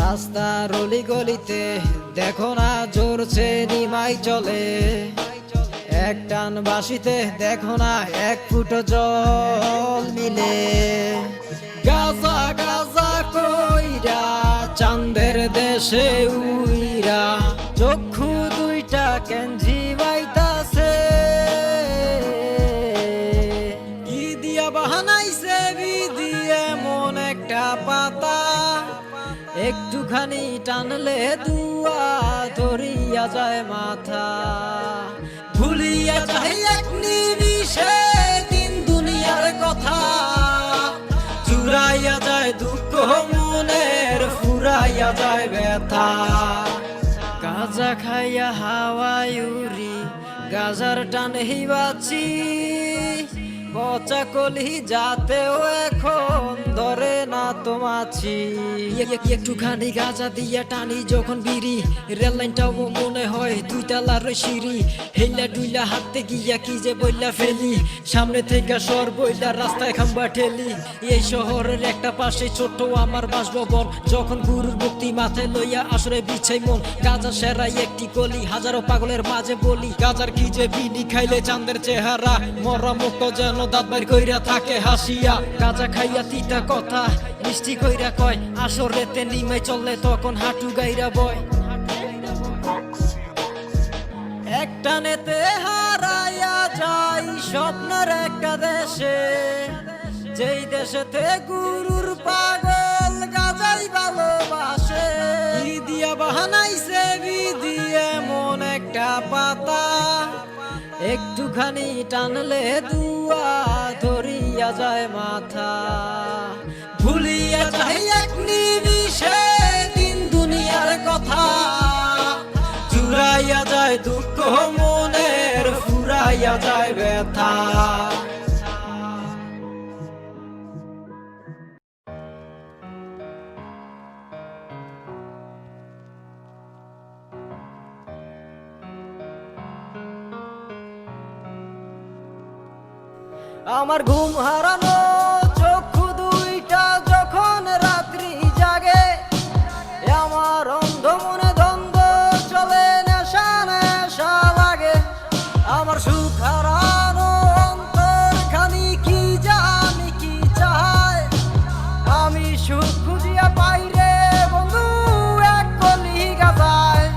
রাস্তার অলি গলিতে দেখো না জোরছে নিমাই চলে, এক টান বাঁশিতে দেখো না এক ফুটো জল মিলে। গাজা গাজা কইরা চাঁদের দেশে উইরা চক্ষু দুইটা কেঞ্জি বাইতাছে, কি দিয়া বাহানাইছে বিধি এমন একটা পাতা, একটুখানি টানলে দুয়া ধরিয়া যায় মাথা। ভুলিয়া যায় এক নিমিষে দিন দুনিয়ার কথা, চুরাইয়া যায় দুঃখ মনের, ফুরাইয়া যায় ব্যথা। গাজা খাইয়া হাওয়ায় উড়ি গাজার টানে বাঁচি, পচা কলি যাতেও এখন ধরে না তোমাছি। একটুখানি গাজা দিয়া টানি যখন বিড়ি, রেল লাইনটাও মনে হয় দুই তালার সিঁড়ি। হেইলা ডুইলা হাতে গিয়া কি যে বইলা ফেলি, সামনে থেকে সর বইলা রাস্তায় খাম্বা ঠেলি। এই শহরের একটা পাশে ছোট্ট আমার বাসভবন, যখন গুরুর মুক্তি মাথায় লইয়া আসরে বিছাই মন। গাজা সেরাই একটি গলি, হাজারো পাগলের মাঝে বলি, গাজার কি যে বিনি খাইলে চাঁদের চেহারা, মরা মুক্ত যেন দাঁত বাইর কইরা থাকে হাসিয়া। গাজা খাইয়া তিতা কথা মিষ্টি কইরা কয়, আসরেতে নিমে চললে তখন হাঁটু গাইরা বয়। একটা নেতে হারাইয়া যাই স্বপ্নের একটা দেশে, যেই দেশেতে গুরুর পাগল গাজাই ভালোবাসে। কি দিয়া বাহানাইছে বিধি এমন একটা পাতা, একটুখানি টানলে দুয়া ধরিয়া যায় মাথা। ভুলিয়া যায় এক নিমিষে দিন দুনিয়ার কথা, চুরাইয়া যায় দুঃখ মনের, ফুরাইয়া যায় ব্যথা। আমার ঘুম হারানো চক্ষু দুইটা যখন রাত্রি জাগে, আমার অন্ধ মনে দ্বন্দ্ব চলে, নেশা নেশা লাগে। আমার সুখ হারানো অন্তর খানি কি জানি কি চায়, আমি সুখ খুঁজিয়া পাই রে বন্ধু এক কলি গাজায়।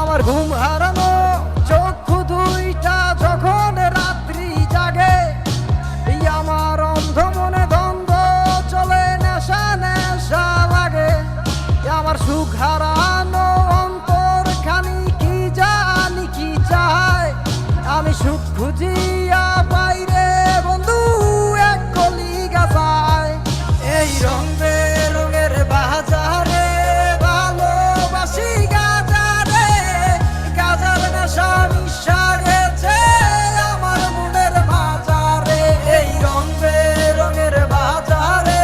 আমার ঘুম হারানো চক্ষু দুইটা যখন রাত্রি জাগে, আমার অন্ধ মনে দ্বন্দ্ব চলে, নেশা নেশা লাগে। আমার সুখ হারানো অন্তর খানি কি জানি কি চায়, আমি সুখ খুঁজিয়া পাই রে বন্ধু এক কলি গাজায়। এই রং বেরঙের বাজারে ভালোবাসি গাজারে, গাজার নেশা মিশা গেছে আমার মনের মাঝারে। এই রং বেরঙের বাজারে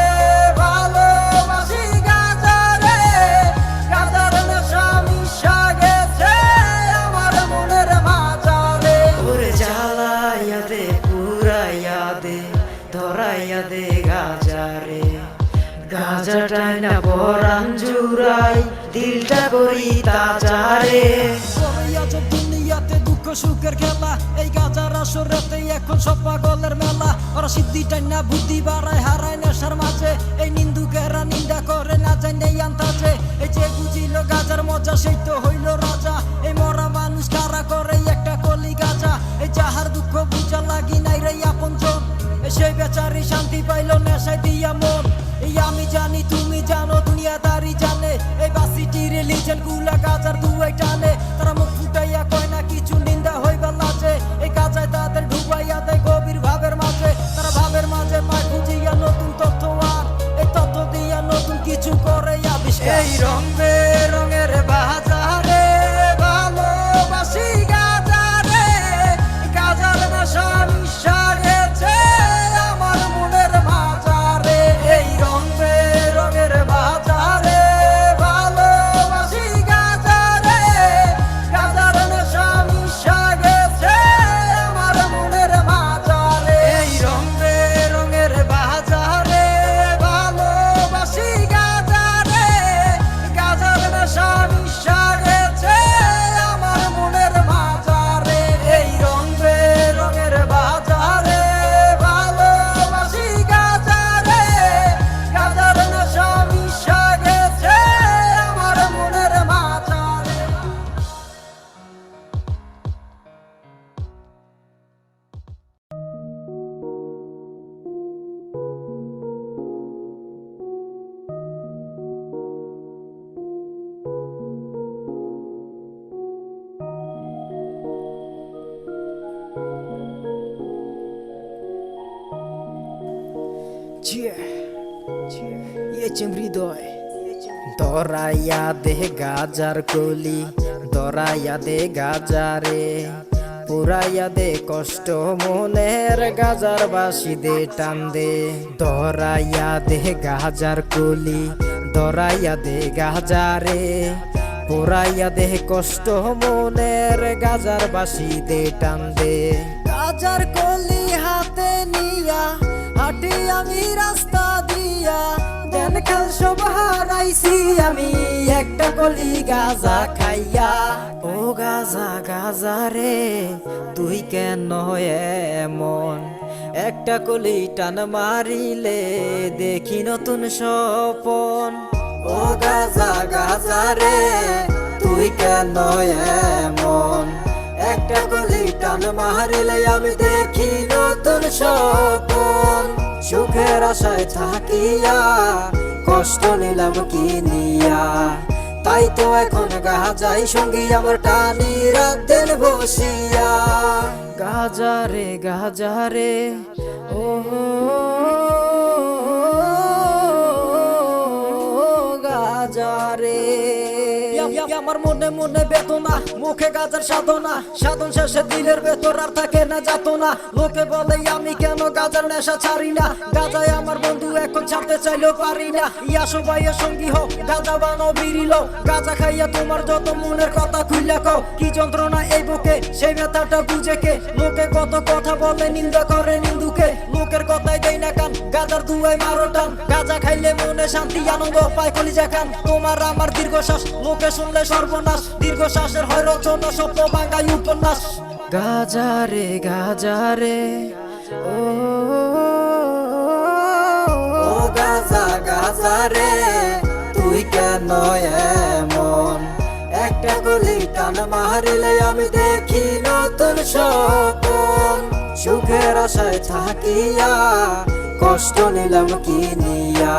ভালোবাসি গাজারে, গাজার নেশা মিশা গেছে আমার মনের মাঝারে। ওরে জ্বালাইয়া দে পুরাইয়া দে ধরাইয়া দে গাজারে, গাজাটাই না পরাণ জুড়াই দিলটা করি তাজারে। দুনিয়াতে দুঃখ সুখের খেলা, এই গাজার আসরেতে এখন সব পাগলের মেলা। ওরা সিদ্ধিটাই না বুদ্ধি বাড়ায় হারায় নেশার মাঝে, এই নিন্দুকেরা নিন্দা করে না জানে আন্তাজে। এই যে বুঝিল গাজার মজা সেই তো হইল রাজা, এই মরা মানুষ কারা করে একটা কলি গাজা। এই যাহার দুঃখ বুঝা লাগি নাই রে আপনজন, সেই বেচারি শান্তি পাইল নেশায় দিয়া মন। এই আমি জানি তুমি জানো দুনিয়াদারি জানে, এই বাসিটির লিজেন গুলা গাজার দুয়াই টানে। তারা মুখ ফুটাইয়া কয় না কিছু নিন্দা হইবার লাজে, এই গাজায় তাদের ডুবাইয়া দেয় গভীর ভাবের মাঝে। তারা ভাবের মাঝে পায় খুঁজিয়া নতুন তথ্য, আর এই তথ্য দিয়া নতুন কিছু করে আবিষ্কার। এই রং বেরঙের বাজারে ভালোবাসি গাজারে, গাজার নেশা মিশা গেছে আমার মনের মাঝারে। এই রং বেরঙের বাজারে ভালোবাসি গাজারে, হৃদয় দরাইয়া দে গাজার কলি, দরাইয়া দে গাজারে, পুরাইয়া দে কষ্ট মনের গাজার বাসি দে টান দে। দরাইয়া দে গাজার কলি, দরাইয়া দে গাজারে, পুরাইয়া দে কষ্ট মনের গাজার বাসি দে টান দে। গাজার কলি হাতে নিয়া হাঁটি আমি রাস্তা দিয়া, দেন খেল সব হারাইছি আমি একটা কলি গাজা খাইয়া। ও গাজা গাজা রে তুই কেন এমন, একটা কলি টান মারিলে দেখি নতুন স্বপন। ও গাজা গাজা রে তুই কেন এমন, একটা কলি টান মারিলে আমি দেখি নতুন স্বপন। সুখের আশায় থাকিয়া কষ্ট নিলাম কি নিয়া, তাই তো এখন গাজাই সঙ্গী আমার টানি রাত দিন বসিয়া। গাজারে গাজারে ও গাজারে, আমার মনে মনে বেদনা, মুখে গাজার সাধনা, সাধন শেষে দিলের ভেতর আর থাকে না যাতনা। লোকে বলে আমি কেন গাজার নেশা ছাড়ি না, গাজায় আমার বন্ধু এখন ছাড়তে চাইলেও পারি না। ইয়া সবাই সঙ্গী হোক গাজা বানো বিড়িল, গাজা খাইয়া তোমার যত মনের কথা খুইলা কও। কি যন্ত্রণা এই বুকে সেই ব্যথাটা বুঝে কে, লোকে কত কথা বলে নিন্দা করে নিন্দুকে, লোকের কথাই দেয় না কান, গাজার দুয়াই মারো টান। গাজা খাইলে মনে শান্তি আনন্দ পায় কলিজা খান। তোমার আমার দীর্ঘশ্বাস লোকে শুনলে সর্বনাশ, দীর্ঘশ্বাসের হয় রচনা স্বপ্ন ভাঙায় উপন্যাস। গাজারে গাজারে ও গাজা গাজারে তুই কেন এমন, একটা কলি টান মারিলে আমি দেখি নতুন স্বপন। সুখের আশায় থাকিয়া কষ্ট নিলাম কি নিয়া,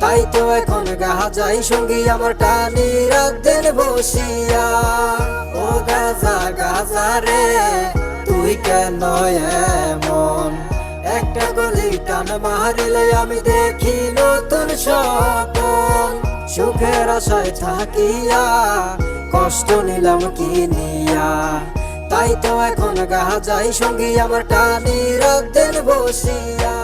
তাই তো এখন গাজাই সঙ্গী আমার টানি রাত দিন বসিয়া। ও গাজা গাজা রে তুই কেন এমন, একটা কলি টান মারিলে আমি দেখি নতুন স্বপন। সুখের আশায় থাকিয়া কষ্ট নিলাম কি নিয়া, তাই তো এখন গাজাই সঙ্গী আমার টানি রাত দিন বসিয়া।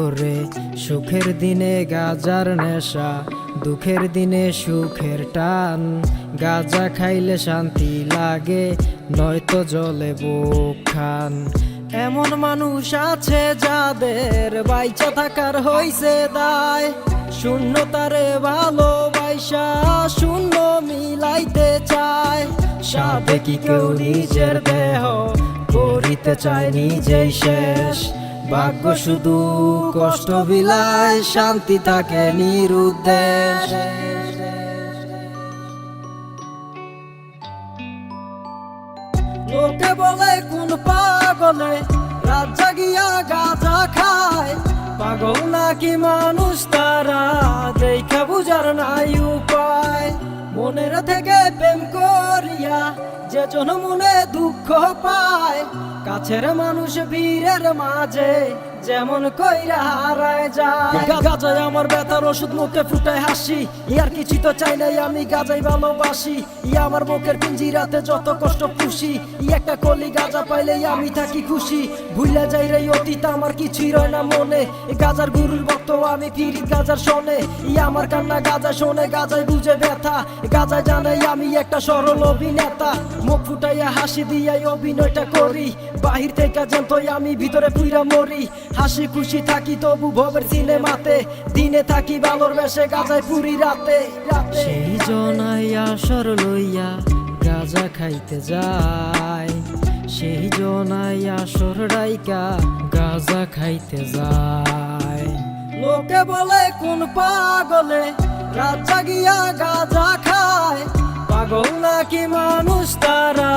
ওরে সুখের দিনে গাজার নেশা, দুঃখের দিনে সুখের টান। গাজা খাইলে শান্তি লাগে নয়তো জলে বুক খান। এমন মানুষ আছে যাদের বাইচা থাকার হইছে দায়, শূন্যতারে ভালোবাসা শূন্য মিলাইতে চায়। সাধে কি কেউ নিজের দেহ করিতে চায় নিজেই শেষ, ভাগ্য শুধু কষ্ট বিলায় শান্তি থাকে নিরুদ্দেশ। লোকে বলে কোন পাগলে রাত জাগিয়া গাঁজা খায়, পাগল নাকি মানুষ তারা দেখা বুঝার নাই উপায়। মনের থেকে প্রেম করিয়া যে জন মনে দুঃখ পায়, কাছের মানুষ বীরের মাঝে যেমন কইরা হারায় যায়। গাজায় আমার ব্যথার ওষুধ, মুখে ফুটায় হাসি, ইয়ার কিছু তো চাই নাই আমি গাজাই ভালোবাসি। ইয়া আমার বুকের পিঞ্জিরাতে যত কষ্ট খুশি, একটা কলি গাজা পাইলে আমি থাকি খুশি। ভুলে যাই রে অতীত আমার কিছুই রয় না মনে, গাজার গুরুর ভক্ত আমি ফিরি গাজার শোনে। ইয়া আমার কান্না গাজা শোনে, গাজায় বুঝে ব্যথা, গাজায় জানাই আমি একটা সরল অভিনেতা। মুখ ফুটাইয়া হাসি দিয়াই অভিনয়টা করি, বাহির থেকে জানতোই আমি ভিতরে পুইরা মরি। হাসি খুশি থাকি তবু ভবের সিনেমাতে, দিনে থাকি ভালোর বেশে গাজায় পুরি রাতে। সেই জনাই আসর লইয়া গাজা খাইতে যায়, সেই জনাই আসর রাইকা গাঁজা খাইতে যায়। লোকে বলে কোন পাগলে রাত জাগিয়া গাঁজা খায়, পাগল নাকি মানুষ তারা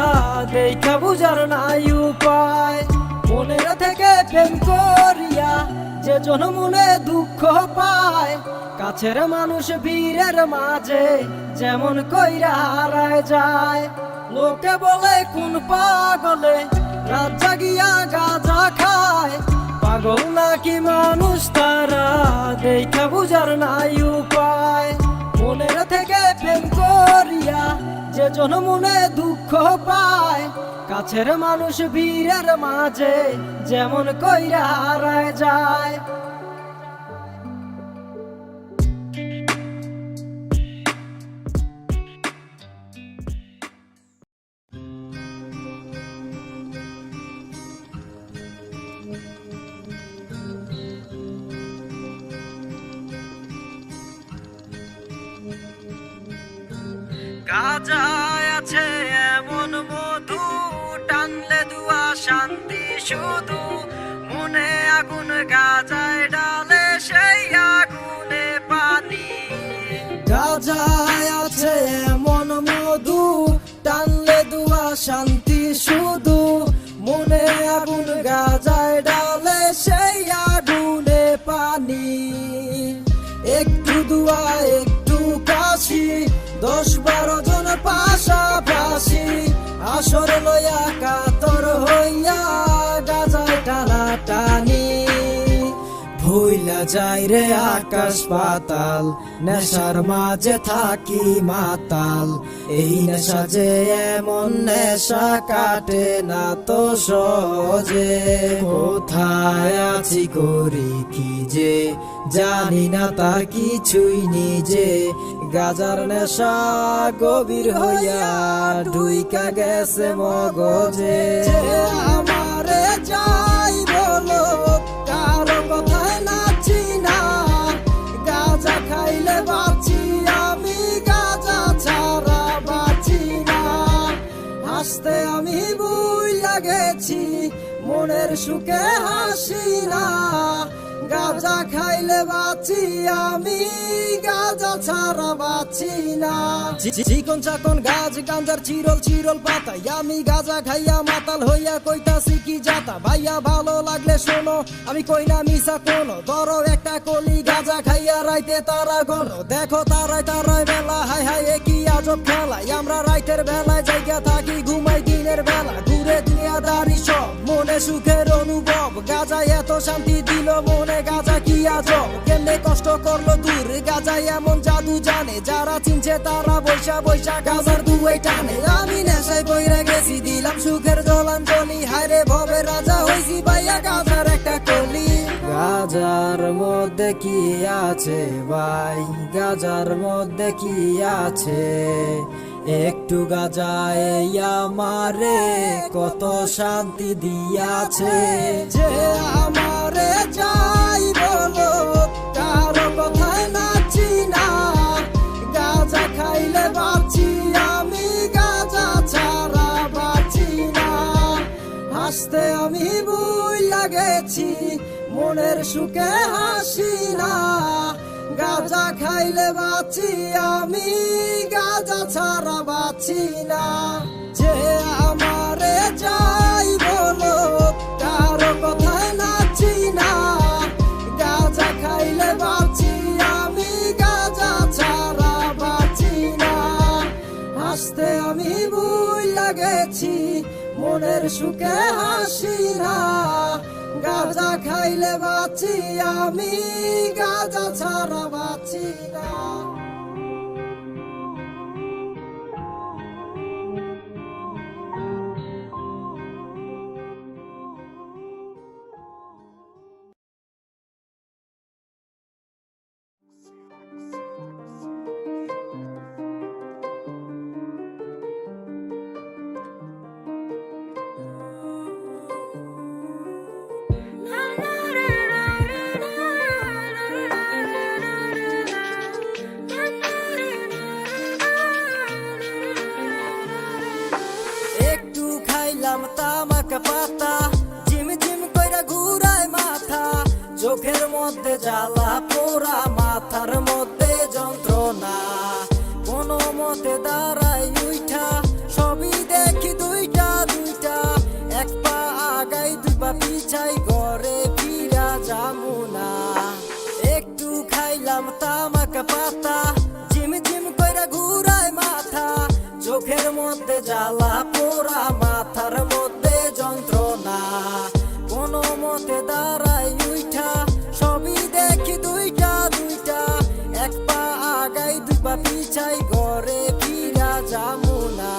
দেখা বুঝার নাই উপায়। মনের থেকে প্রেম করিয়া যে জন মনে দুঃখ পায়, কাছের মানুষ বীরের মাঝে যেমন কইরা হারায় যায়। লোকে বলে কোন পাগলে রাত জাগিয়া গাঁজা খায়, পাগল নাকি মানুষ তারা দেখা বুঝার নাই উপায়। মনের থেকে প্রেম করিয়া যে জন মনে দুঃখ পায়, কাছের মানুষ বীরের মাঝে যেমন কইরা হারায় যায়। গাজায় আছে এমন মধু, টানলে দুয়া শান্তি শুধু। মনে আগুন গাজায় ডালে সেই আগুনে পানি। গাজায় আছে এমন মধু, টানলে দুয়া শান্তি শুধু। মনে আগুন গাজায় ডালে সেই আগুনে পানি। একটু দুয়া একটু কাশি, 10-12 জন পাশাপাশি, আসর লইয়া কাতর হইয়া গাজায় টানা টানি। ভুইলা যাই রে আকাশ পাতাল, নেশার মাঝে থাকি মাতাল। এই নেশা যে এমন নেশা কাটে না তো সহজে। কোথায় আছি করি কি যে জানি না তার কিছুই নিজে। গাজার নেশা গভীর হইয়া ঢুইকা গেছে মগজে। আমারে যাই বলো কারো কথায় নাচি না, গাজা খাইলে বাঁচি আমি, গাজা ছাড়া বাঁচি না। হাসতে আমি ভুইলা গেছি, মনের সুখে হাসি না। গাজা খাইলে বাঁচি আমি, গাজা ছাড়া বাঁচি না। চিকন চাকন গাছ গাঞ্জার চিরল চিরল পাতাই, আমি গাজা খাইয়া মাতাল হইয়া কইতাছি কি যাতা। ভাইয়া ভালো লাগলে শোনো, আমি কই না মিশা কোনো। ধরো একটা কলি গাজা খাইয়া রাইতে তারা গণ, দেখো তারাই তারাই বেলা। হাই হাই এ কি আজব খেলা, আমরা রাইতের বেলায় জায়গা থাকি, ঘুমাই দিনের বেলা। ঘুরে দুনিয়াদারি সব মনে সুখের অনুভব, গাজা এত শান্তি দিল মনে। গাজা কি আজব কেমনে কষ্ট করলো দূর, গাজা এমন জাদু জানে। যারা চিনছে তারা বৈশা বৈশা গাজার দুয়াই টানে। আমি নেশায় বইরা গেছি, দিলাম সুখের জলাঞ্জলি। হায়রে ভবে রাজা হইছি ভাইয়া গাজার একটা কলি। গাজার মধ্যে কি আছে ভাই, গাজার মধ্যে কি আছে? একটু গাজায় আমারে কত শান্তি দিয়াছে। যে আমারে যাই বলো কারো কথায় নাচি না, গাজা খাইলে বাঁচি আমি, গাজা ছাড়া বাঁচি না। হাসতে আমি ভুইলা গেছি, মনের সুখে হাসি না। গাজা খাইলে বাঁচি আমি, গাজা ছাড়া বাঁচি না। যে আমারে যাই বলো কারো কথায় নাচি না, গাজা খাইলে বাঁচি আমি, গাজা ছাড়া বাঁচি না। হাসতে আমি ভুইলা গেছি, মনের সুখে হাসি না। গাজা খাইলে বাঁচি আমি, গাজা ছাড়া বাঁচি না। খাইলাম তামাক পাতা, ঝিম ঝিম কইরা ঘুরায় মাথা, চোখের মধ্যে জ্বালা পোড়া, মাথার মধ্যে যন্ত্রণা, কোনো মতে দাঁড়াই উইঠা, সবই দেখি দুইটা দুইটা, এক পা আগাই দুই পা পিছাই, ঘরে ফিরা যামুনা। একটু খাইলাম তামাক পাতা, ঝিম ঝিম কইরা ঘুরায় মাথা, চোখের মধ্যে জ্বালা পোড়া, মাথার মধ্যে যন্ত্রণা, কোনো মতে দাঁড়াই উইঠা, সবই দেখি দুইটা দুইটা, এক পা আগাই দুই পা পিছাই, ঘরে ফিরা যামুনা।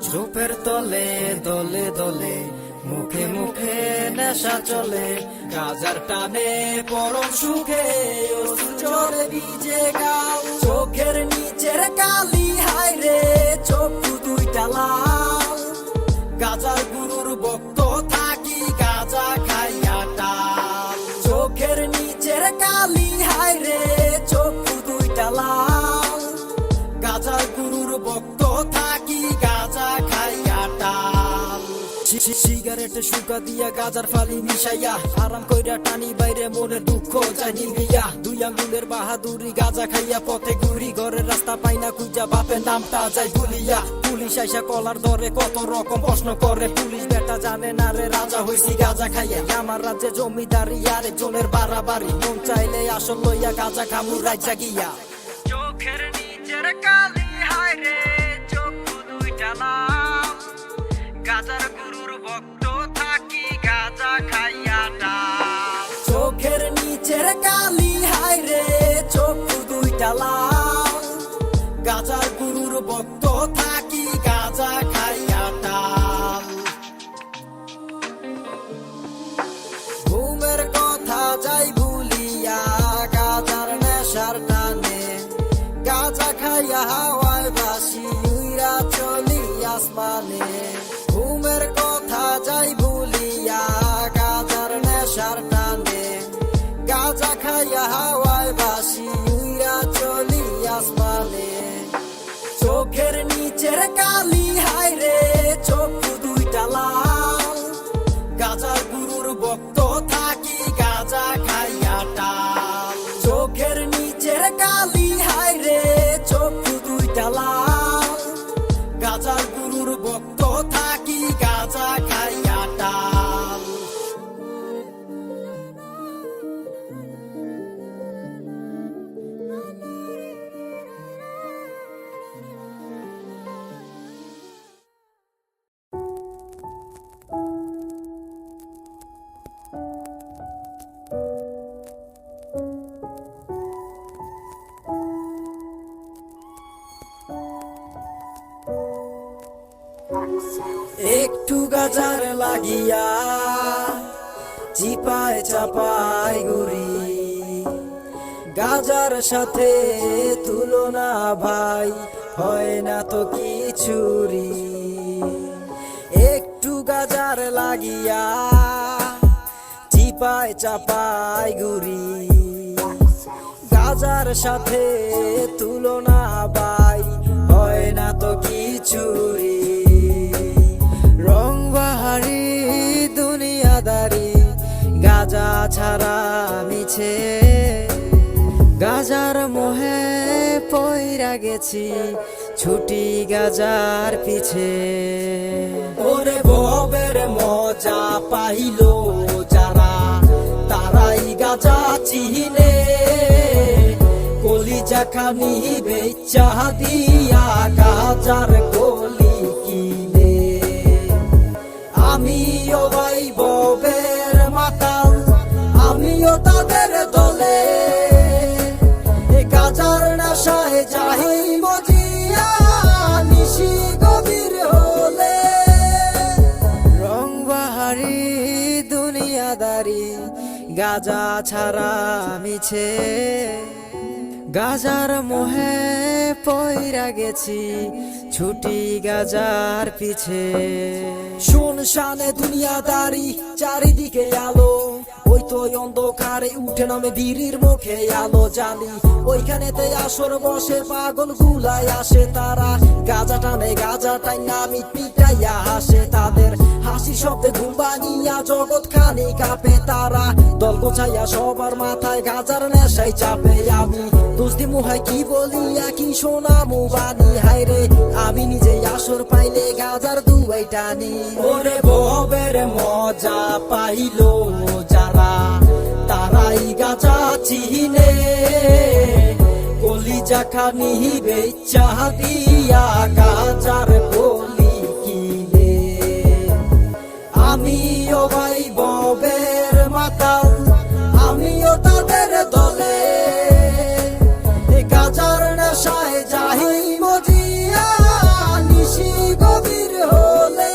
ঝোপের তলে দলে দলে, মুখে মুখে নেশা চলে, গাজার টানে পরম সুখে, অশ্রু ঝরে ভিজে গাও, চোখের নিচের কালি হায় রে, চক্ষু দুইটা লাল, গাজার গুরুর ভক্ত থাকি, গাজা খাইয়া টাল, চোখের নিচের কালি হায় রে, চক্ষু দুইটা লাল, গাজার গুরুর ভক্ত থাকি, গাজা খাইয়া টাল। সিগারেটে শুকা দিয়া গাজার ফালি মিশাইয়া, আরাম কইরা টানি বাইরে মনের দুঃখ যায় নিভিয়া, দুই আঙ্গুলের বাহাদুরি গাজা খাইয়া পথে ঘুরি, ঘরের রাস্তা পাই না খুঁজা, বাপের নামটা যাই ভুলিয়া, পুলিশ আইসা কলার ধরে কত রকম প্রশ্ন করে, পুলিশ বেটা জানে না রে রাজা হইছি গাজা খাইয়া, আমার রাজ্যে জমিদারি আরেকজনের বাড়াবাড়ি, মন চাইলে আসল লইয়া গাজা খামু রাইজা গিয়া। চোখের নিচের কালি হায় রে, চক্ষু দুইটা লাল, গাজার গুরুর ভক্ত থাকি, গাজা খাইয়া টাল, চোখের নিচের কালি হায় রে, চক্ষু দুইটা লাল, গাজার গুরুর ভক্ত থাকি, গাজা খাইয়া টাল। ঘুমের কথা যাই ভুলিয়া, গাজার নেশার টানে, গাজা খাইয়া হাওয়ায় বাসি, উইরা চলি আসমানে। ঘুমের কথা যাই ভুলিয়া, গাজার নেশার টানে, গাজা খাইয়া হাওয়ায় বাসি, উইরা চলি আসমানে। চোখের নিচের কালি হায় রে, চক্ষু দুইটা লাল, গাজার গুরুর ভক্ত থাকি, গাজা খাইয়া টাল, চোখের নিচের কালি হায় রে, চক্ষু দুইটা লাল, গাজার গুরুর ভক্ত থাকি, গাজা খাইয়া টাল। একটু গাজার লাগিয়া, চিপায় চাপায় ঘুরি, গাজার সাথে তুলনা ভাই হয় না তো কিছুরি। একটু গাজার লাগিয়া, চিপায় চাপায় ঘুরি, গাজার সাথে তুলনা ভাই হয় না তো কিছুরি। রং বাহারি দুনিয়াদারি, গাজা ছাড়া মিছে, গাজার মোহে পইরা গেছি, ছুটি গাজার পিছে। ওরে ভবের মজা পাইলো যারা, তারাই গাজা চিনে, কলিজা খানি বেচা দিয়া, গাজার কলি কিনে। আমিও ভাই ভবের মাতাল, আমিও তাদের দলে, গাজার নেশায় যাই মজিয়া, নিশি গভীর হলে। রং বাহারি দুনিয়াদারি, গাজা ছাড়া মিছে, গাজার মোহে পইরা গেছি, ছুটি গাজার পিছে। শুনশানে দুনিয়াদারি, চারিদিকে আলো, ওই তো অন্ধকারে উঠে নামে বীরির মুখে আলো জালি। ওইখানেতে আসর বসে পাগল গুলাই আসে তারা, গাজা টানে গাজা টাই না মিট মিটাইয়া আসে তাদের বাঁশির শব্দে ঘুম ভাঙিয়া জগৎ খানি কাঁপে তারা দল গোছাইয়া সবার মাথায় গাজার নেশায় চাপে আমি দোস্তি মুহাই কি বলিয়া কি শোনামু বাণী হায়রে আমি নিজে আসর পাইলে গাজার দুয়াই টানি ওরে ববের মজা পাইলো যারা তারাই গাজা চিনে কলিজা খানি বেচা দিয়া গাজার কলি কিনে আমিও ভাই ববের মাতাল আমিও তাদের দলে গাজার নেশায় যাই মজিয়া নিশি গভীর হলে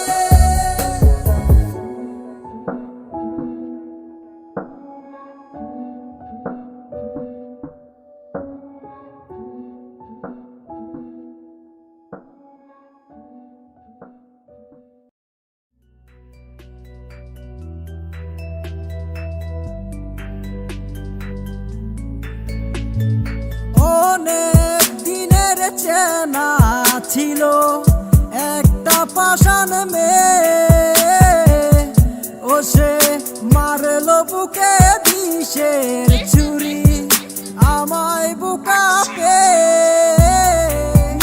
অনেক দিনের চেনা ছিল একটা পাষাণ মেয়ে ও সে মারলো বুকে বিষের ছুরি আমায় বুকা পে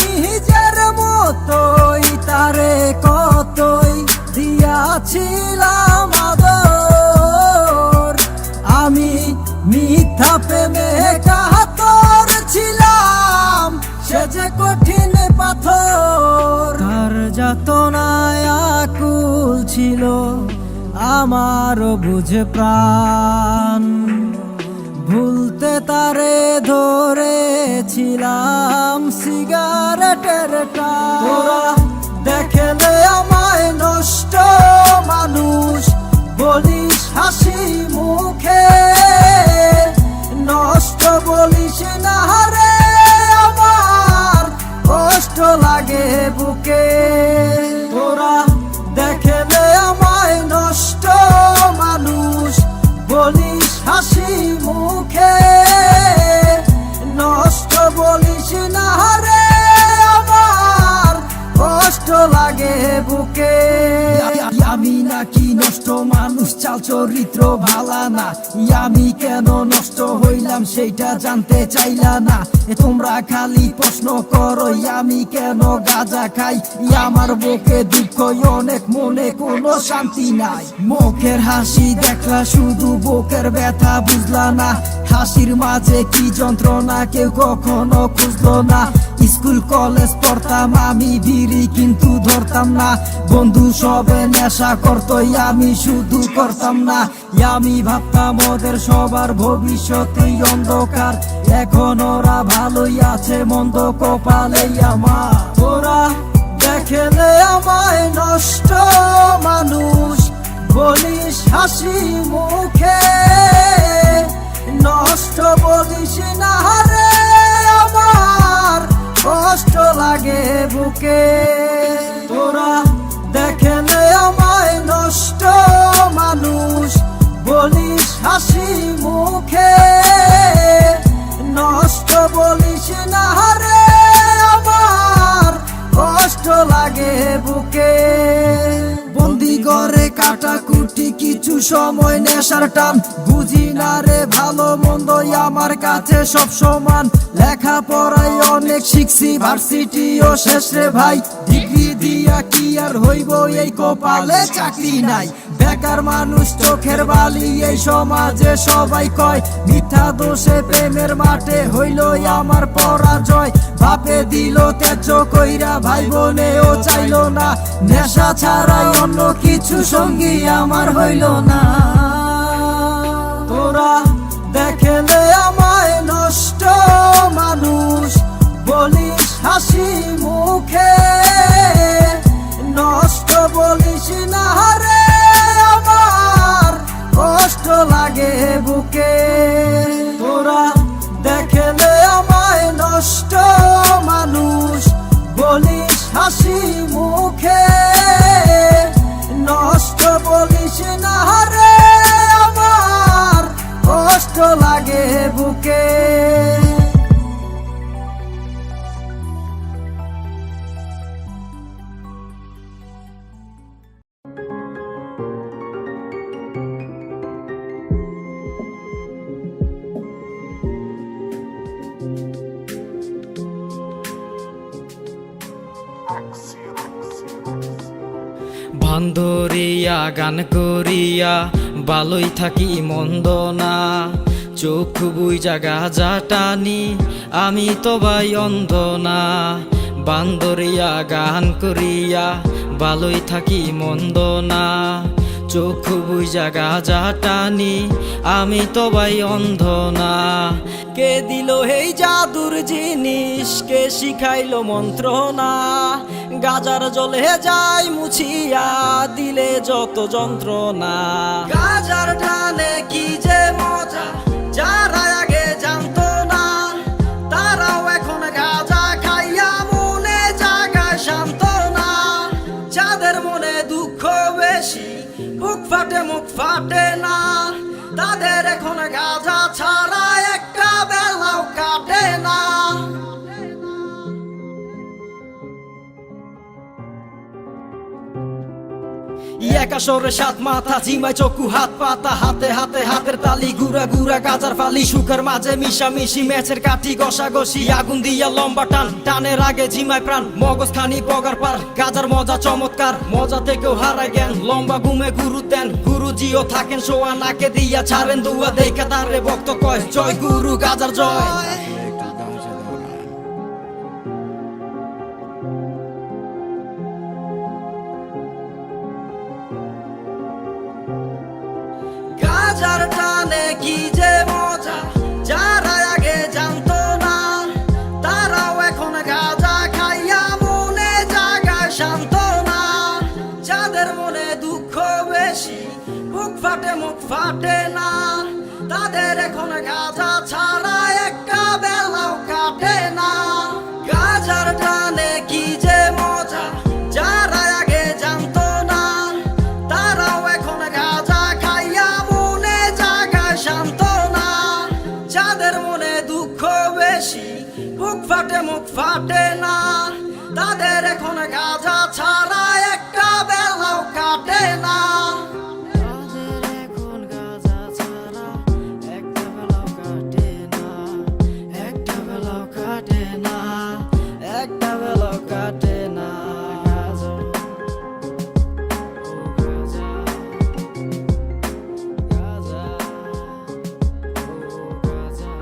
নিজের মতোই তারে কতই দিয়াছিলাম আদর আমি মিথ্যা প্রেমে কাতর ছিলাম সে যে কঠিন পাথর তার যাতনায় আকুল ছিল আমারও বুঝে প্রাণ ভুলতে তারে ধরেছিলাম সিগারেটের টান তোরা দেখলে আমায় নষ্ট মানুষ বলিস হাসি মুখে নষ্ট বলিস না রে আমার কষ্ট লাগে বুকে তোরা দেখলে আমায় নষ্ট মানুষ বলিস হাসি মুখে নষ্ট বলিস না রে আমার কষ্ট লাগে বুকে আমি নাকি নষ্ট মানুষ চাল চরিত্র ভালা না আমি কেন নষ্ট হইলাম সেইটা জানতে চাইলা না তোমরা খালি প্রশ্ন করো আমি কেন গাঁজা খাই আমার বুকে দুঃখ অনেক মনে কোনো শান্তি নাই মুখের হাসি দেখলা শুধু বুকের ব্যথা বুঝলা না হাসির মাঝে কি যন্ত্রণা কেউ কখনো খুঁজলো না স্কুল কলেজ পড়তাম আমি বিড়ি কিন্তু ধরতাম না বন্ধু সবে নেশা করতো আমি শুধু করতাম না আমি ভাবতাম ওদের সবার ভবিষ্যতেই অন্ধকার এখন ওরা ভালোই আছে মন্দ কপালে আমার ওরা দেখলে আমায় নষ্ট মানুষ বলিস হাসি মুখে নষ্ট বলিস না রে আমার কষ্ট লাগে বুকে তোরা দেখলে আমায় নষ্ট মানুষ বলিস হাসি মুখে নষ্ট বলিস না রে আমার কষ্ট লাগে বুকে বন্দি ঘরে কাটাকুটি কিছু সময় নেশার টান বুঝি না রে ভালো মন্দ আমার কাছে সব সমান লেখা পড়াই অনেক শিখছি ভার্সিটিও শেষ রে ভাই ডিগ্রি দিয়া কি আর হইব এই কপালে চাকরি নাই বেকার মানুষ চোখের বালি এই সমাজে সবাই কয় মিথ্যা দোষে প্রেমের মাঠে হইল আমার পরাজয় বাপে দিল ত্যায্য কইরা ভাই বোনেও চাইলো না নেশা ছাড়াই অন্য কিছু সঙ্গী আমার হইল না তোরা দেখলে আমায় নষ্ট মানুষ বলিস হাসি মুখে নষ্ট বলিস না রে আমার কষ্ট লাগে বুকে তোরা দেখলে আমায় নষ্ট মানুষ বলিস হাসি মুখে নষ্ট বলিস না রে আমার কষ্ট লাগে বুকে বান্দরিয়া গান করিয়া ভালোই থাকি মন্দ না, চোখ বুইজা গাজা টানি আমি তো ভাই অন্ধ না। বান্দরিয়া গান করিয়া ভালোই থাকি মন্দ না, চোখ বুইজা গাজা টানি আমি তো ভাই অন্ধ না। কে দিল এই জাদুর জিনিস, কে শিখাইলো মন্ত্র না, গাজার জলে যাই মুছিয়া দিলে যত যন্ত্রণা। গাজার টানে কি যে মজা, যারা আগে জানতো না তারাও এখন গাজা খাইয়া মনে জাগায় সান্ত্বনা। যাদের মনে দুঃখ বেশি, বুক ফাটে মুখ ফাটে না, তাদের এখন গাজা ছাড়া একটা বেলাও কাটে না। একাশরে সাত মাথা, জিমায় চকু হাত পাতা, হাতে হাতে হাতের তালি, গুড়া গুড়া গাজার ফালি, সুখের মাঝে মিশামিশি, ম্যাচের কাঠি ঘষাঘষি, আগুন দিয়া লম্বা টান, টানের আগে জিমায় প্রাণ, মগজ খানি পগার পার, গাজার মজা চমৎকার, মজা থেকেও হারায় জ্ঞান, লম্বা ঘুমে গুরু দেন, গুরুজিও থাকেন শোয়া, নাকে দিয়া ছাড়েন দুয়া, দেখা তারে ভক্ত কয় জয় গুরু গাজার জয়। গাজার টানে কি যে মজা, যারা আগে জানতো না তারাও এখন গাজা খাইয়া মনে জাগায় সান্ত্বনা। যাদের মনে দুঃখ বেশি, বুক ফাটে মুখ ফাটে না, তাদের এখন গাজা ছাড়া একটা বেলাও কাটে না। গাজার টানে কি যে মজা, যারা আগে জানতো না তারাও এখন গাজা খাইয়া মনে জাগায় সান্ত্বনা। যাদের মনে দুঃখ বেশি, বুক ফাটে মুখ ফাটে না, তাদের এখন গাজা ছাড়া একটা বেলাও কাটে না। তাদের এখন গাজা ছাড়া একটা বেলাও কাটে না, একটা বেলাও কাটে না, একটা বেলাও কাটে না। গাজা, ও গাজা, গাজা, ও গাজা।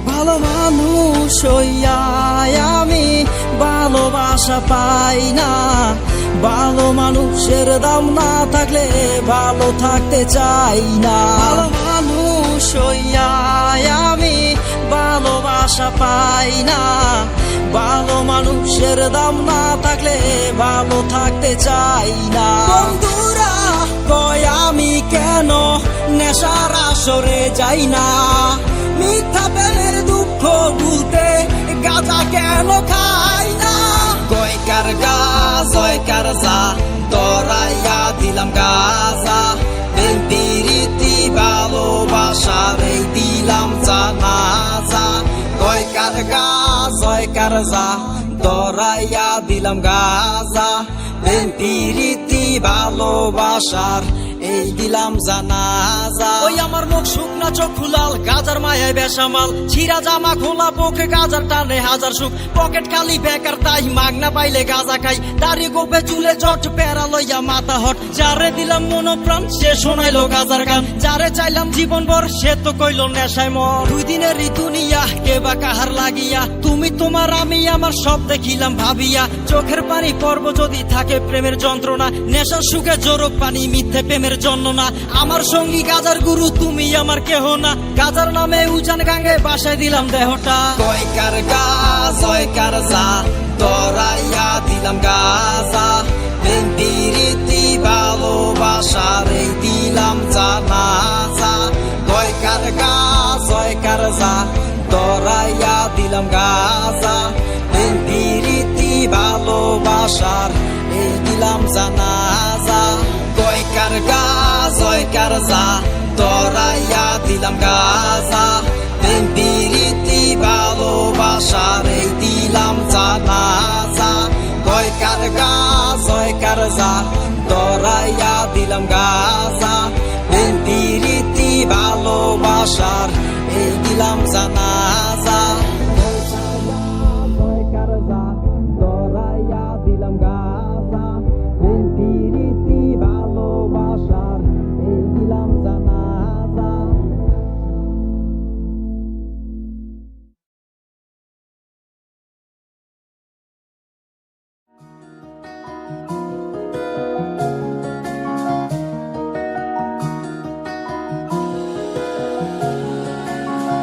ভালো মানুষ হইয়া আমি ভালোবাসা পাই না, ভালো মানুষের দাম না থাকলে ভালো থাকতে চাই না। ভালো মানুষ হইয়া আমি ভালোবাসা পাই না, ভালো মানুষের দাম না থাকলে ভালো থাকতে চাই না। বন্ধুরা কয় আমি কেন নেশার আসরে যাই না, মিথ্যা প্রেমের দুঃখ ভুলতে গাজা কেন খাই না। কয়কার গাছ কয়কার যা, দরাইয়া দিলাম গাজা, প্রীতি ভালোবাসার এই দিলাম জানাজা। কয়কার গাছ কয়কার যা, দরাইয়া দিলাম গাজা, প্রীতি ভালোবাসার এই দিলাম জানাজা। ওই আমার মুখ শুকনা চোখ খুলাল, গাজার মায়ায় বেসামাল, ছিঁড়া জামা খোলা পোকে গাজার টানে হাজার সুখ, পকেট খালি বেকার তাই মাগনা পাইলে গাজা খাই, দাড়ি গোপে চুলে জট পেরা লইয়া মাথা হট, যারে দিলাম মনোপ্রাণ সে শোনাইলো গাজার গান, যারে চাইলাম জীবন ভর সে তো কইলো নেশায় মর। দুই দিনের দুনিয়া কে বা কাহার লাগিয়া, তুমি তোমার আমি আমার সব দেখিলাম ভাবিয়া, চোখের পানি পর্ব যদি থাকে প্রেমের যন্ত্রণা, নেশার সুখে জোরক পানি মিথ্যে প্রেমের জন্য না। আমার সঙ্গী গাজার গুরু তুমি আমার কেহ না, গাজার নামে উজান গাঙ্গে বাসায় দিলাম দেহটা। কয়কার গাছ কয়কার যা, দরাইয়া দিলাম গাজা, প্রীতি ভালোবাসার এই দিলাম জানাজা। কয়কার গাছ জয়কার যা ধরাইয়া দিলাম গাজা রীতি ভালোবাসার এই দিলাম জানাজা কয়কার গা জয়কার যা ধরাইয়া দিলাম গাজা রীতি ভালোবাসার এই দিলাম জানাজা কয়কার গা জয়কার যা ধরাইয়া দিলাম গাজা রীতি ভালোবাসার এই দিলাম জানাজা জয়কার যা ধরাইয়া দিলাম গাজা রীতি ভালোবাসার এই দিলাম জানাজা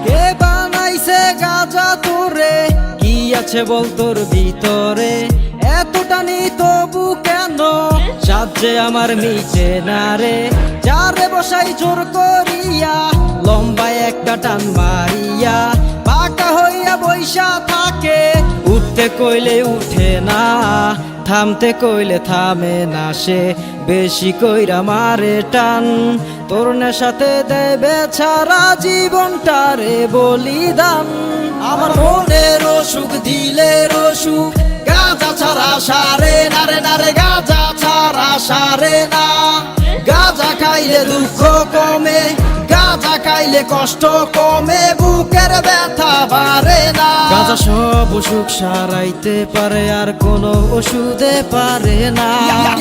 কে বানাইছে গাজা তোরে কি আছে বল তোর ভিতরে এতটা নি তবু কেন সাজে আমার মিটে না রে যারে বসাই জোর করিয়া লম্বা একটা টান মারিয়া পাকা হইয়া বৈশা থাকে উঠতে কইলে উঠে না থামতে কইলে থামে না সে বেশি কইরা মারে টান তোর নেশাতে দেবে ছাড়া জীবনটারে বলিদান আমার মনের অসুখ দিলের অসুখ গাজা ছাড়া সারে না রে না রে গাজা ছাড়া সারে না গাজা খাইলে দুঃখ কমে গাজা খাইলে কষ্ট কমে বুকের ব্যথা বাড়ে না গাজা সব অসুখ সারাইতে পারে আর কোনো ওষুধে পারে না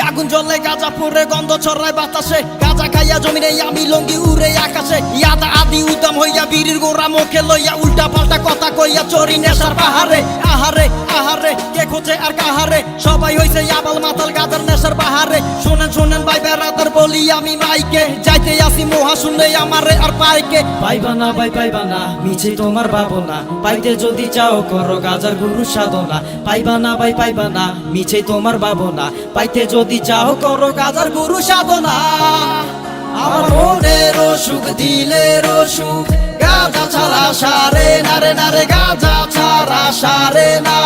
আগুন জ্বলে গাজা পড়ে গন্ধ ছড়ায় বাতাসে গাজা খাইয়া জমিনে আমি লঙ্গি উড়ে আকাশে ইয়াদা আদি উদাম হইয়া বীরের গোড়া মুখে লইয়া উল্টা পাল্টা কথা কইয়া চরি নেশার পাহাড়ে আহারে আহারে কে খোঁজে আর কাহারে সবাই হইছে আবাল মাতাল গাজার নেশার পাহাড়ে শোনেন শোনেন ভাই বেড়াদার বলি আমি মাইকে যাইতে আসি মহা শুনে আমারে আর পাইকে পাইবা না ভাই পাইবা না মিছে তোমার ভাবনা পাইতে যদি চাও করো গাজার গুরু সাধনা পাইবা না ভাই পাইবা না মিছে তোমার ভাবনা পাইতে যদি চাও করো গাজার গুরু সাধনা আমার মনের অসুখ দিলের অসুখ গাজা ছাড়া সারে না রে না রে গাজা ছাড়া সারে না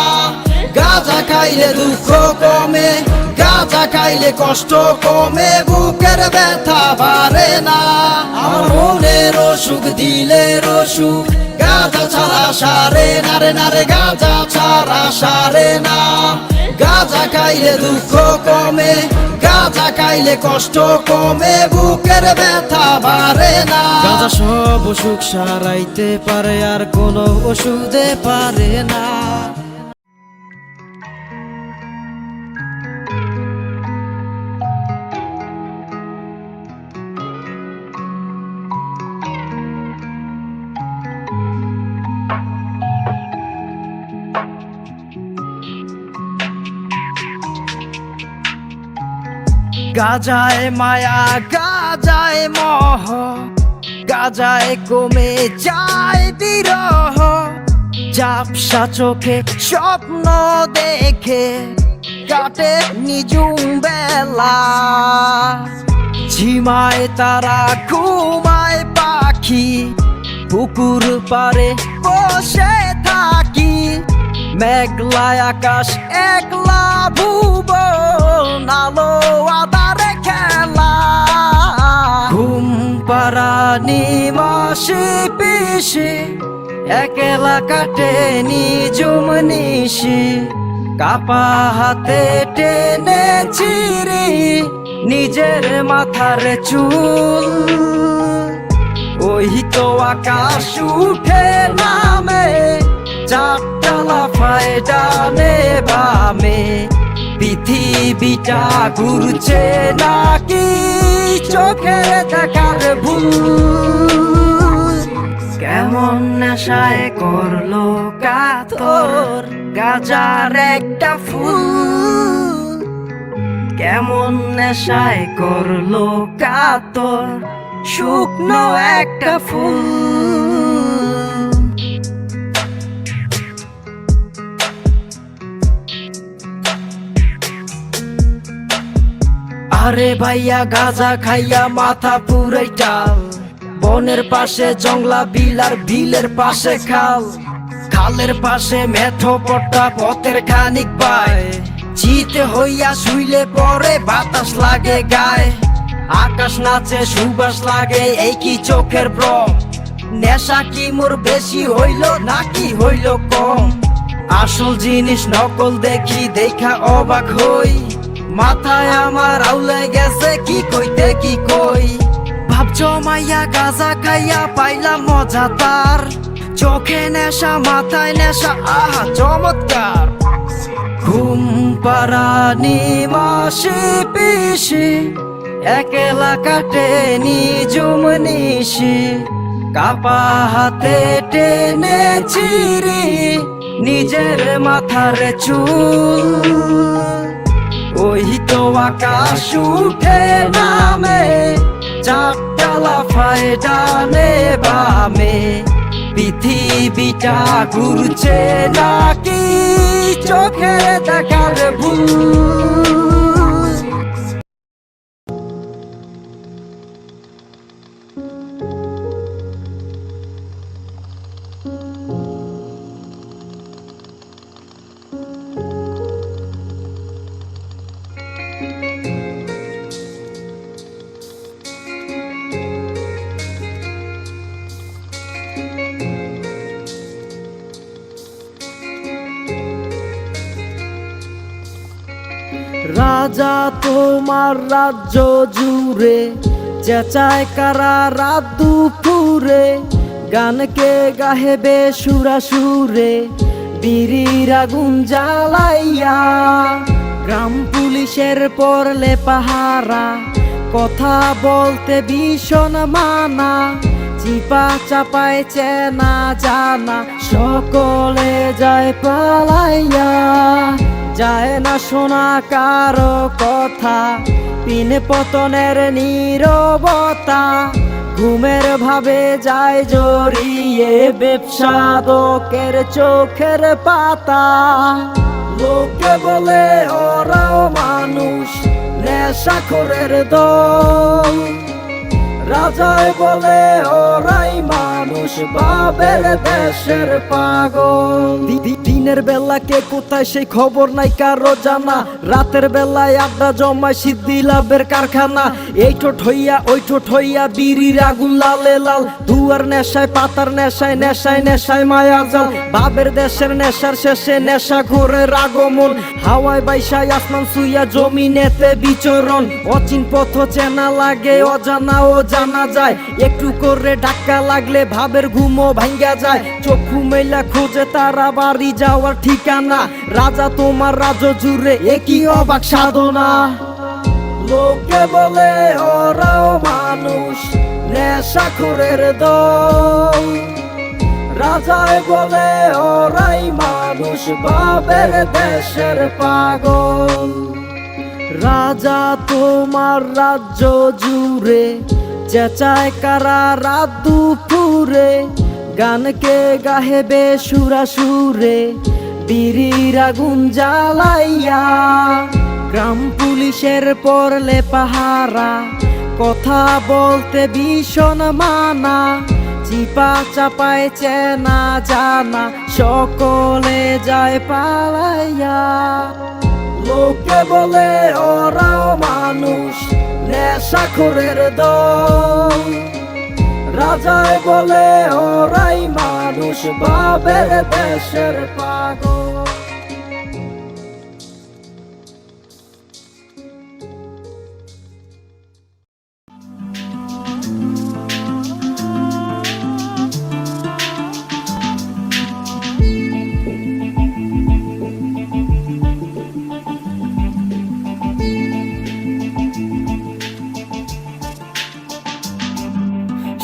গাজা খাইলে দুঃখ কমে গাজা খাইলে কষ্ট কমে বুকের ব্যথা বাড়ে না আমার মনের অসুখ দিলের অসুখ গাজা ছাড়া সারে না রে না রে গাজা ছাড়া সারে না গাজা খাইলে দুঃখ কমে গাজা খাইলে কষ্ট কমে বুকের ব্যথা বাড়ে না গাজা সব অসুখ সারাইতে পারে আর কোনো ওষুধে পারে না গাজায় মায়া গাজায় মহ গাজায় কমে যায় বিরহ ঝাপসা চোখে স্বপ্ন দেখে কাটে নিজুম বেলা ঝিমায় তারা ঘুমায় পাখি পুকুর পারে বসে থাকি মেঘলা আকাশ একলা ভুবন আলো আধারে খেলা ঘুম পাড়ানি মাসি পিসি একলা কাটে নিজুম নিশি কাপা হাতে টেনে চিরি নিজের মাথার চুল ওই তো আকাশ উঠে নামে চারটা লাফায় ডানে বামে পৃথিবীটা ঘুরছে নাকি চোখে দেখার ভুল কেমন নেশায় করলো কাতর গাজার একটা ফুল কেমন নেশায় করলো কাতর শুকনো একটা ফুল আরে ভাইয়া গাজা খাইয়া মাথা পুরাই টাল বনের পাশে জংলা বিল আর বিলের পাশে খাল, খালের পাশে মেঠো পট্টা পথের খানিক পায়। চিতে হইয়া শুইলে পরে বাতাস লাগে গায়ে, আকাশ নাচে সুবাস লাগে এই কি চোখের ভ্রম। নেশা কি মোর বেশি হইল নাকি হইল কম? আসল জিনিস নকল দেখি দেখা অবাক হই, মাথায় আমার আউলে গেছে কি কইতে কি কই। ভাব জমাইয়া গাঁজা খাইয়া পাইলাম মজা তার, চোখে নেশা মাথায় নেশা আহা চমৎকার। ঘুম পাড়ানি মাসি পিসি একলা কাটে নিজুম নিশি, কাপা হাতে টেনে চিরি নিজের মাথার চুল। ওই তো আকাশ উঠে নামে চারটালা ফায় ডানে বামে, পৃথিবীটা ঘুরছে নাকি চোখে দেখার ভুল। রাজা তোমার রাজ্য জুড়ে চেঁচায় কারা রাত দুপুরে, গানকে গাহেবে সুরা সুরে বিড়ির আগুন জ্বালাইয়া। গ্রাম পুলিশের পরলে পাহারা, কথা বলতে ভীষণ মানা, চিপা চাপায় চেনা জানা সকলে যায় পালাইয়া। যায় না শোনা কারো কথা, পিনে পতনের নীরবতা, ঘুমের ভাবে যায় জড়িয়ে ব্যবসাদকের চোখের পাতা। লোকে বলে ওরাও মানুষ নেশাখোরের দল, রাজায় বলে ওরাই মানুষ বাবের দেশের পাগল। দিনের বেলা কে কোথায় সেই খবর নাই কারো জানা, রাতের বেলায় আড্ডা জমায় সিদ্ধি লাভের কারখানা। এই ঠোঁট হইয়া ওই ঠোঁট হইয়া বিড়ির আগুন লালে লাল, দুয়ার নেশায় পাতার নেশায় নেশায় নেশায় মায়া জাল। বাবের দেশের নেশার শেষে নেশা ঘোরের আগমন, হাওয়ায় বাইশায় আসমান সুইয়া জমিনেতে বিচরণ। অচিন পথ চেনা লাগে অজানা ও জানা যায়, একটু করে ধাক্কা লাগলে ভাবের ঘুমও ভাঙ্গা যায়। চক্ষু মেলা খোঁজে তারা বাড়ি যাওয়ার ঠিকানা, রাজা তোমার রাজ্য জুড়ে একই অবাক সাধনা। লোকে বলে ওরাও মানুষ নেশাখোরের দল, রাজায় বলে ওরাই মানুষ বাবের দেশের পাগল। রাজা তোমার রাজ্য জুড়ে চেঁচায় কারা রাত দুপুরে, গানকে গাহেবে সুরা সুরে বিড়ির আগুন জ্বালাইয়া। গ্রাম পুলিশের পরলে পাহারা, কথা বলতে ভীষণ মানা, চিপা চাপায় চেনা জানা সকলে যায় পালাইয়া। লোকে বলে ওরাও মানুষ নেশাখোরের দল, রাজায় বলে ওরাই মানুষ বাবের দেশের পাগল।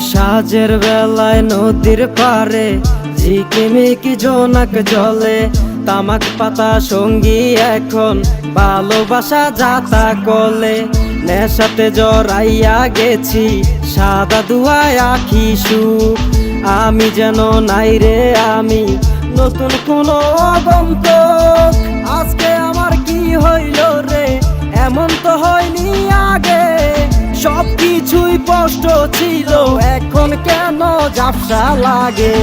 সাজের বেলায় নদীর পারে ঝিকিমিকি জোনাক জলে, তামাক পাতা সঙ্গী এখন ভালোবাসা যাতা কলে। নেশাতে জড়াইয়া গেছি সাদা দুয়ায় আখি সুখ, আমি যেন নাই রে আমি নতুন কোন আগন্তুক। আজকে আমার কি হইল রে এমন তো হয়নি আগে, সব কিছুই স্পষ্ট ছিল, এখন কেন ঝাপসা লাগে?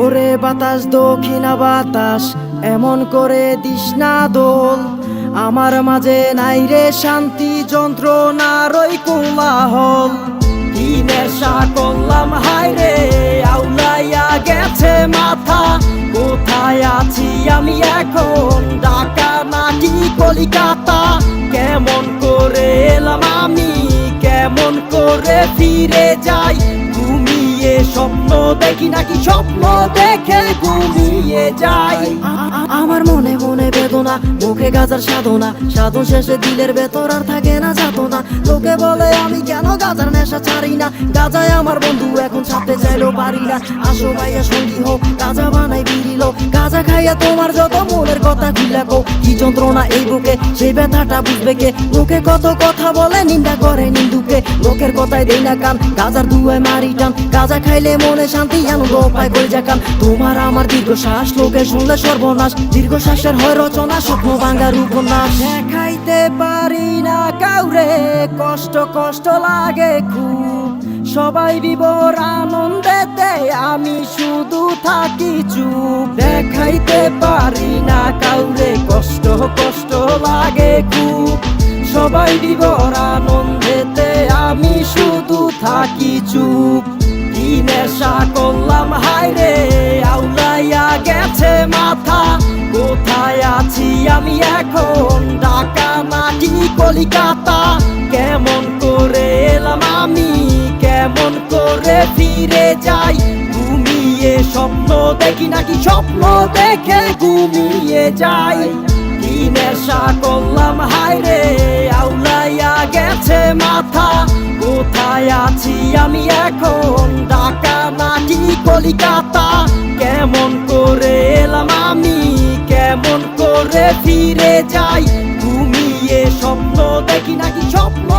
ওরে বাতাস দক্ষিণা বাতাস, এমন করে দিস না দোল। আমার মাঝে নাই রে শান্তি, যন্ত্রণার ওই কোলাহল। কি নেশা করলাম হায় রে, আউলাইয়া গেছে মাথা। কোথায় আছি আমি এখন, ঢাকা নাকি কলিকাতা? কেমন করে এলাম আমি, কেমন করে ফিরে যাই? ঘুমিয়ে স্বপ্ন দেখি নাকি স্বপ্ন দেখে ঘুমিয়ে যাই? আমার মনে মনে বেদনা, মুখে গাজার সাধনা, সাধন শেষে দিলের ভেতর আর থাকে না যাতনা। লোকে বলে আমি কেন গাজার নেশা ছাড়ি না, গাজায় আমার বন্ধু এখন ছাড়তে চাইলেও পারি না। আসো ভাইয়া সঙ্গী হোক, গাজা বানাই বিড়িল, গাজা খাইয়া তোমার যত মনের কথা খুইলা কও। কি যন্ত্রণা এই বুকে, সেই ব্যথাটা বুঝবে কে? লোকে কত কথা বলে, নিন্দা করে নিন্দুকে, লোকের কথায় দেই না কান, গাজার দুয়ায় মারি টান। গাজা খাইলে মনে শান্তি, আনন্দ পায় কলিজা কান। তোমার আমার দীর্ঘশ্বাস, লোকে শুনলে সর্বনাশ, দীর্ঘশ্বাসের হয় রচনা, স্বপ্ন ভাঙার উপন্যাস। দেখাইতে পারি না কাউরে, কষ্ট কষ্ট লাগে খুব। সবাই বিভোর আনন্দেতে, আমি শুধু থাকি চুপ। দেখাইতে পারি না কাউরে, কষ্ট কষ্ট লাগে খুব। সবাই বিভোর আনন্দেতে, আমি শুধু থাকি চুপ। কি নেশা করলাম হায় রে, আউলাইয়া গেছে মাথা। কোথায় আছি আমি এখন, ঢাকা নাকি কলিকাতা? কেমন করে এলাম আমি, কেমন করে ফিরে যাই? ঘুমিয়ে স্বপ্ন দেখি নাকি স্বপ্ন দেখে ঘুমিয়ে যাই? কি নেশা করলাম হায় রে, আউলাইয়া গেছে মাথা। কোথায় আছি আমি এখন, ঢাকা নাকি কলিকাতা? কেমন করে এলাম আমি, কেমন করে ফিরে যাই? ঘুমিয়ে স্বপ্ন দেখি নাকি স্বপ্ন